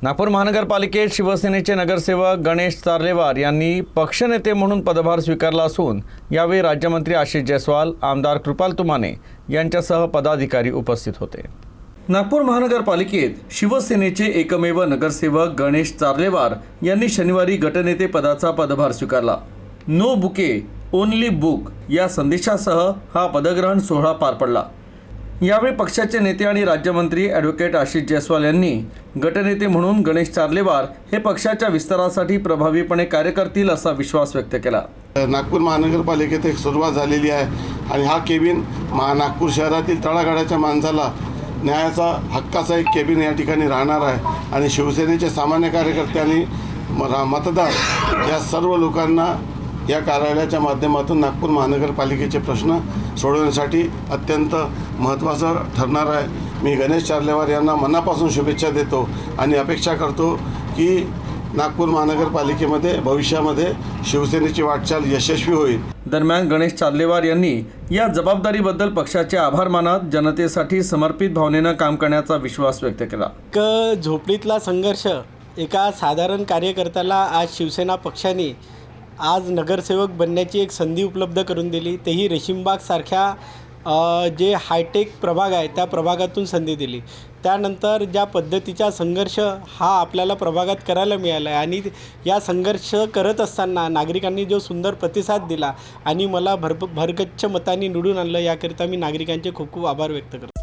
नागपूर महानगरपालिकेत शिवसेनेचे नगरसेवक गणेश चार्लेवार यांनी पक्षनेते म्हणून पदभार स्वीकारला असून यावेळी राज्यमंत्री आशिष जयस्वाल, आमदार कृपाल तुमाने यांच्यासह पदाधिकारी उपस्थित होते। नागपूर महानगरपालिकेत शिवसेनेचे एकमेव नगरसेवक गणेश चार्लेवार यांनी शनिवारी गटनेते पदाचा पदभार स्वीकारला। नो बुके ओनली बुक या संदेशासह हा पदग्रहण सोहळा पार पडला। यावेळी पक्षाचे नेते आणि राज्यमंत्री ॲडव्होकेट आशिष जयस्वाल यांनी गटनेते म्हणून गणेश चार्लेवार हे पक्षाच्या विस्तारासाठी प्रभावीपणे कार्य करतील असा विश्वास व्यक्त केला। नागपूर महानगरपालिकेत एक सुरुवात झालेली आहे आणि हा केबिन नागपूर शहरातील तळागाळाच्या माणसाला न्यायाचा हक्काचा एक केबिन या ठिकाणी राहणार आहे आणि शिवसेनेचे सामान्य कार्यकर्ते आणि मतदार या सर्व लोकांना या कार्यालयाच्या माध्यमातून नागपूर महानगरपालिकेचे प्रश्न सोडवण्यासाठी अत्यंत महत्त्वाचं ठरणार आहे। मी गणेश चार्लेवार यांना मनापासून शुभेच्छा देतो आणि अपेक्षा करतो की नागपूर महानगरपालिकेमध्ये भविष्यामध्ये शिवसेनेची वाटचाल यशस्वी होईल। दरम्यान गणेश चार्लेवार यांनी या जबाबदारीबद्दल पक्षाचे आभार मानत जनतेसाठी समर्पित भावनेनं काम करण्याचा विश्वास व्यक्त केला। झोपडीतला संघर्ष एका साधारण कार्यकर्त्याला आज शिवसेना पक्षाने आज नगरसेवक बनण्याची एक संधी उपलब्ध करून दिली, तेही रेशीमबाग सारख्या जे हायटेक प्रभाग आहे त्या प्रभागातून संधी दिली। त्यानंतर ज्या पद्धतीचा संघर्ष हा आपल्याला प्रभागात करायला मिळाला आहे आणि या संघर्ष करत असताना नागरिकांनी जो सुंदर प्रतिसाद दिला आणि मला भरगच्च मतांनी निवडून आणलं, याकरिता मी नागरिकांचे खूप खूप आभार व्यक्त करतो।